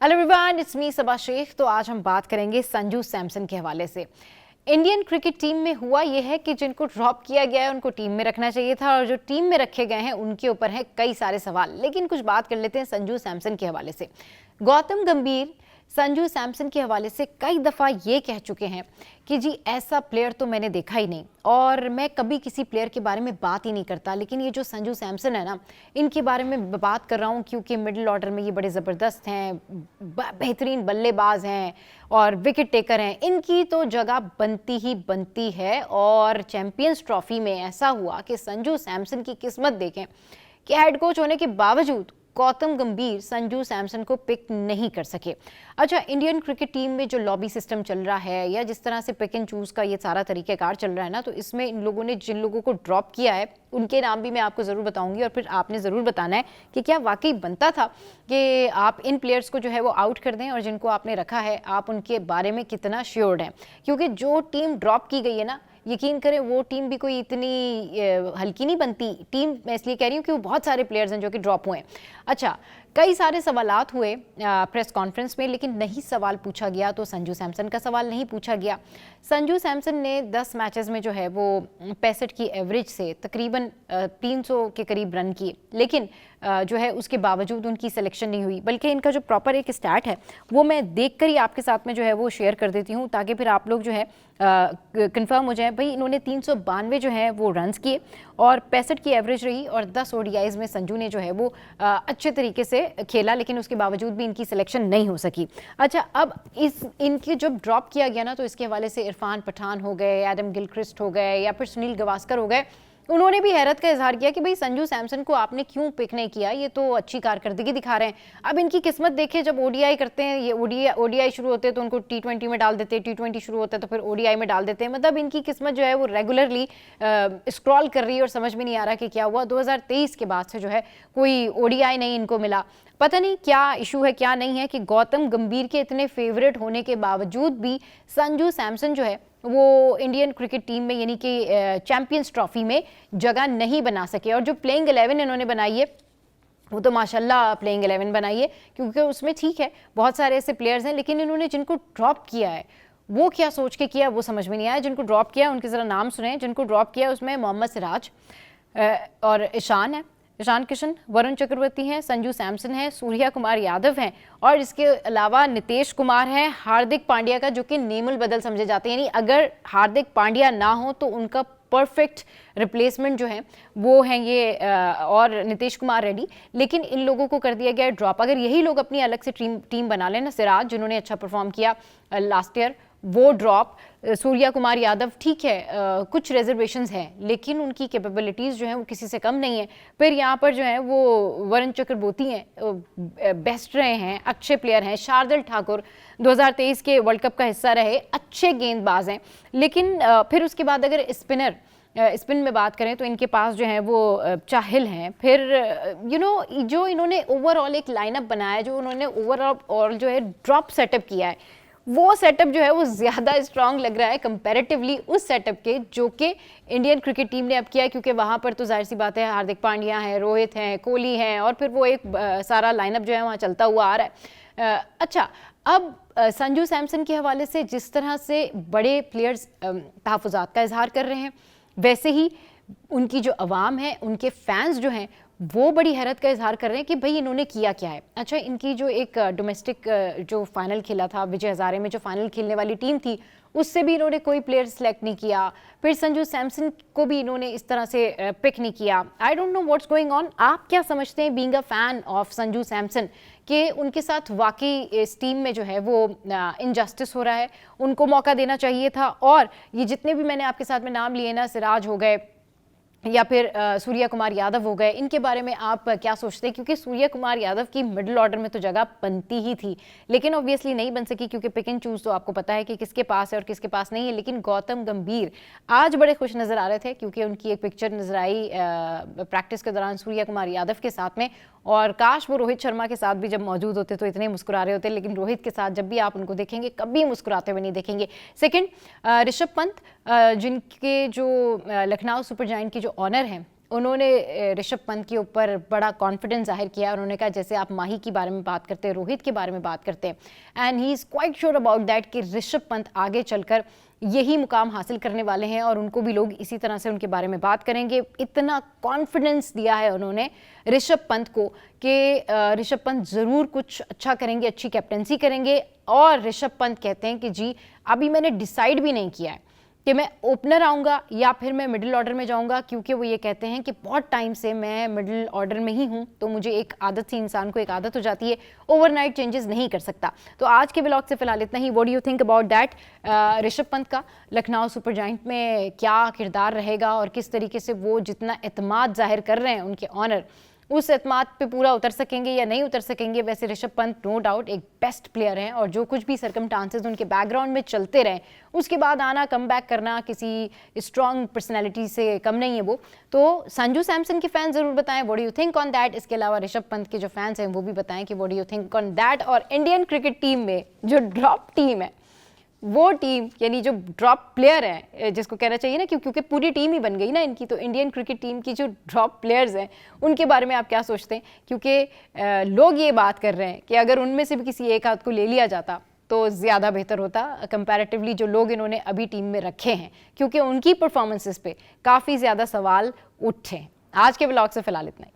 Hello everyone, it's me सबा शेख। तो आज हम बात करेंगे संजू सैमसन के हवाले से। इंडियन क्रिकेट टीम में हुआ यह है कि जिनको ड्रॉप किया गया है उनको टीम में रखना चाहिए था, और जो टीम में रखे गए हैं उनके ऊपर है कई सारे सवाल। लेकिन कुछ बात कर लेते हैं संजू सैमसन के हवाले से। गौतम गंभीर संजू सैमसन के हवाले से कई दफ़ा ये कह चुके हैं कि जी ऐसा प्लेयर तो मैंने देखा ही नहीं, और मैं कभी किसी प्लेयर के बारे में बात ही नहीं करता। लेकिन ये जो संजू सैमसन है ना, इनके बारे में बात कर रहा हूँ क्योंकि मिडिल ऑर्डर में ये बड़े ज़बरदस्त हैं, बेहतरीन बल्लेबाज हैं और विकेट टेकर हैं। इनकी तो जगह बनती ही बनती है। और चैंपियंस ट्रॉफी में ऐसा हुआ कि संजू सैमसन की किस्मत देखें कि हेड कोच होने के बावजूद गौतम गंभीर संजू सैमसन को पिक नहीं कर सके। अच्छा, इंडियन क्रिकेट टीम में जो लॉबी सिस्टम चल रहा है या जिस तरह से पिक एंड चूज का ये सारा तरीक़ाकार चल रहा है ना, तो इसमें इन लोगों ने जिन लोगों को ड्रॉप किया है उनके नाम भी मैं आपको ज़रूर बताऊंगी, और फिर आपने ज़रूर बताना है कि क्या वाकई बनता था कि आप इन प्लेयर्स को जो है वो आउट कर दें, और जिनको आपने रखा है आप उनके बारे में कितना श्योर्ड हैं। क्योंकि जो टीम ड्रॉप की गई है ना, यकीन करें वो टीम भी कोई इतनी हल्की नहीं बनती टीम। मैं इसलिए कह रही हूँ कि वो बहुत सारे प्लेयर्स हैं जो कि ड्रॉप हुए हैं। अच्छा, कई सारे सवालात हुए प्रेस कॉन्फ्रेंस में, लेकिन नहीं सवाल पूछा गया तो संजू सैमसन का सवाल नहीं पूछा गया। संजू सैमसन ने 10 मैचेस में जो है वो 65 की एवरेज से तकरीबन 300 के करीब रन किए, लेकिन जो है उसके बावजूद उनकी सिलेक्शन नहीं हुई। बल्कि इनका जो प्रॉपर एक स्टैट है वो मैं देखकर ही आपके साथ में जो है वो शेयर कर देती हूँ, ताकि फिर आप लोग जो है कंफर्म हो जाए। भाई, इन्होंने 392 जो है वो रन्स किए और 65 की एवरेज रही, और 10 ओडीआईज में संजू ने जो है वो अच्छे तरीके से खेला, लेकिन उसके बावजूद भी इनकी सिलेक्शन नहीं हो सकी। अच्छा, अब इनकी जब ड्रॉप किया गया ना, तो इसके हवाले से इरफान पठान हो गए, एडम गिलक्रिस्ट हो गए या फिर सुनील गावस्कर हो गए, उन्होंने भी हैरत का इजहार किया कि भाई संजू सैमसन को आपने क्यों पिक नहीं किया, ये तो अच्छी कारकर्दगी दिखा रहे हैं। अब इनकी किस्मत देखें, जब ओडीआई करते हैं, ये ओडीआई शुरू होते हैं तो उनको टी20 में डाल देते हैं, टी20 शुरू होता है तो फिर ओडीआई में डाल देते हैं। मतलब इनकी किस्मत जो है वो रेगुलरली स्क्रॉल कर रही है और समझ में नहीं आ रहा कि क्या हुआ। 2023 के बाद से जो है कोई ओडीआई नहीं इनको मिला। पता नहीं क्या इशू है क्या नहीं है कि गौतम गंभीर के इतने फेवरेट होने के बावजूद भी संजू सैमसन जो है वो इंडियन क्रिकेट टीम में यानी कि चैंपियंस ट्रॉफी में जगह नहीं बना सके। और जो प्लेइंग 11 इन्होंने बनाई है वो तो माशाल्लाह प्लेइंग 11 बनाई है, क्योंकि उसमें ठीक है बहुत सारे ऐसे प्लेयर्स हैं, लेकिन इन्होंने जिनको ड्रॉप किया है वो क्या सोच के किया वो समझ में नहीं आया। जिनको ड्रॉप किया उनके ज़रा नाम सुने। जिनको ड्रॉप किया उसमें मोहम्मद सिराज और ईशान है, ईशान किशन, वरुण चक्रवर्ती हैं, संजू सैमसन है, सूर्या कुमार यादव हैं, और इसके अलावा नितेश कुमार हैं, हार्दिक पांड्या का जो कि नेमुल बदल समझे जाते हैं, यानी अगर हार्दिक पांड्या ना हो तो उनका परफेक्ट रिप्लेसमेंट जो है वो हैं ये और नितेश कुमार रेड्डी। लेकिन इन लोगों को कर दिया गया ड्रॉप। अगर यही लोग अपनी अलग से टीम बना लें ना, सिराज जिन्होंने अच्छा परफॉर्म किया लास्ट ईयर वो ड्रॉप, सूर्या कुमार यादव ठीक है, कुछ रिजर्वेशंस हैं लेकिन उनकी कैपेबिलिटीज़ जो हैं वो किसी से कम नहीं है। फिर यहाँ पर जो है वो वरुण चक्रवर्ती हैं, बेस्ट रहे हैं, अच्छे प्लेयर हैं। शार्दुल ठाकुर 2023 के वर्ल्ड कप का हिस्सा रहे, अच्छे गेंदबाज हैं। लेकिन फिर उसके बाद अगर स्पिन में बात करें तो इनके पास जो है वो चाहिल हैं। फिर जो इन्होंने ओवरऑल एक लाइनअप बनाया, जो उन्होंने ओवरऑल जो है ड्रॉप सेटअप किया है, वो सेटअप जो है वो ज़्यादा स्ट्रांग लग रहा है कंपैरेटिवली उस सेटअप के जो कि इंडियन क्रिकेट टीम ने अब किया है। क्योंकि वहाँ पर तो जाहिर सी बात है हार्दिक पांड्या हैं, रोहित हैं, कोहली हैं, और फिर वो एक सारा लाइनअप जो है वहाँ चलता हुआ आ रहा है। अच्छा, अब संजू सैमसन के हवाले से जिस तरह से बड़े प्लेयर्स तहफ़्फ़ुज़ात का इजहार कर रहे हैं, वैसे ही उनकी जो अवाम है, उनके फैंस जो हैं वो बड़ी हैरत का इजहार कर रहे हैं कि भाई इन्होंने किया क्या है। अच्छा, इनकी जो एक डोमेस्टिक जो फाइनल खेला था विजय हज़ारे में, जो फाइनल खेलने वाली टीम थी, उससे भी इन्होंने कोई प्लेयर सेलेक्ट नहीं किया। फिर संजू सैमसन को भी इन्होंने इस तरह से पिक नहीं किया। I don't know what's going on. आप क्या समझते हैं being a fan of Sanju Samson कि उनके साथ वाकई इस टीम में जो है वो इनजस्टिस हो रहा है, उनको मौका देना चाहिए था? और ये जितने भी मैंने आपके साथ में नाम लिए ना, सिराज हो गए या फिर सूर्या कुमार यादव हो गए, इनके बारे में आप क्या सोचते हैं? क्योंकि सूर्या कुमार यादव की मिडिल ऑर्डर में तो जगह बनती ही थी, लेकिन ऑब्वियसली नहीं बन सकी क्योंकि पिक एंड चूज तो आपको पता है कि किसके पास है और किसके पास नहीं है। लेकिन गौतम गंभीर आज बड़े खुश नज़र आ रहे थे क्योंकि उनकी एक पिक्चर नजर आई प्रैक्टिस के दौरान सूर्या कुमार यादव के साथ में, और काश वो रोहित शर्मा के साथ भी जब मौजूद होते तो इतने मुस्कुरा रहे होते। लेकिन रोहित के साथ जब भी आप उनको देखेंगे कभी मुस्कुराते हुए नहीं देखेंगे। सेकंड, ऋषभ पंत जिनके जो लखनऊ सुपर जायंट के जो ऑनर हैं उन्होंने ऋषभ पंत के ऊपर बड़ा कॉन्फिडेंस जाहिर किया। उन्होंने कहा जैसे आप माही के बारे में बात करते हैं, रोहित के बारे में बात करते हैं, and he is quite sure about that कि ऋषभ पंत आगे चलकर यही मुकाम हासिल करने वाले हैं और उनको भी लोग इसी तरह से उनके बारे में बात करेंगे। इतना कॉन्फिडेंस दिया है उन्होंने ऋषभ पंत को कि ऋषभ पंत ज़रूर कुछ अच्छा करेंगे, अच्छी कैप्टनसी करेंगे। और ऋषभ पंत कहते हैं कि जी अभी मैंने डिसाइड भी नहीं किया है कि मैं ओपनर आऊँगा या फिर मैं मिडिल ऑर्डर में जाऊँगा, क्योंकि वो ये कहते हैं कि बहुत टाइम से मैं मिडिल ऑर्डर में ही हूँ, तो मुझे एक आदत सी, इंसान को एक आदत हो जाती है, ओवरनाइट चेंजेस नहीं कर सकता। तो आज के व्लॉग से फिलहाल इतना ही। What do you think about that? Rishabh Pant का लखनऊ सुपर जायंट में क्या किरदार रहेगा और किस तरीके से वो जितना एतमाद जाहिर कर रहे हैं उनके ऑनर, उस एतमाद पे पूरा उतर सकेंगे या नहीं उतर सकेंगे? वैसे ऋषभ पंत नो डाउट एक बेस्ट प्लेयर हैं और जो कुछ भी सर्कमस्टांसेस उनके बैकग्राउंड में चलते रहे उसके बाद आना, कम बैक करना किसी स्ट्रॉन्ग पर्सनैलिटी से कम नहीं है वो। तो संजू सैमसन के फैन ज़रूर बताएं what do you think on that. इसके अलावा ऋषभ पंत के जो फैंस हैं वो भी बताएं कि what do you think on that. और इंडियन क्रिकेट टीम में जो ड्रॉप टीम है, वो टीम यानी जो ड्रॉप प्लेयर है जिसको कहना चाहिए ना, क्योंकि पूरी टीम ही बन गई ना इनकी, तो इंडियन क्रिकेट टीम की जो ड्रॉप प्लेयर्स हैं उनके बारे में आप क्या सोचते हैं? क्योंकि लोग ये बात कर रहे हैं कि अगर उनमें से भी किसी एक आध को ले लिया जाता तो ज़्यादा बेहतर होता कंपैरेटिवली जो लोग इन्होंने अभी टीम में रखे हैं, क्योंकि उनकी परफॉर्मेंसेस पे काफ़ी ज़्यादा सवाल उठे हैं। आज के व्लॉग से फिलहाल इतना ही।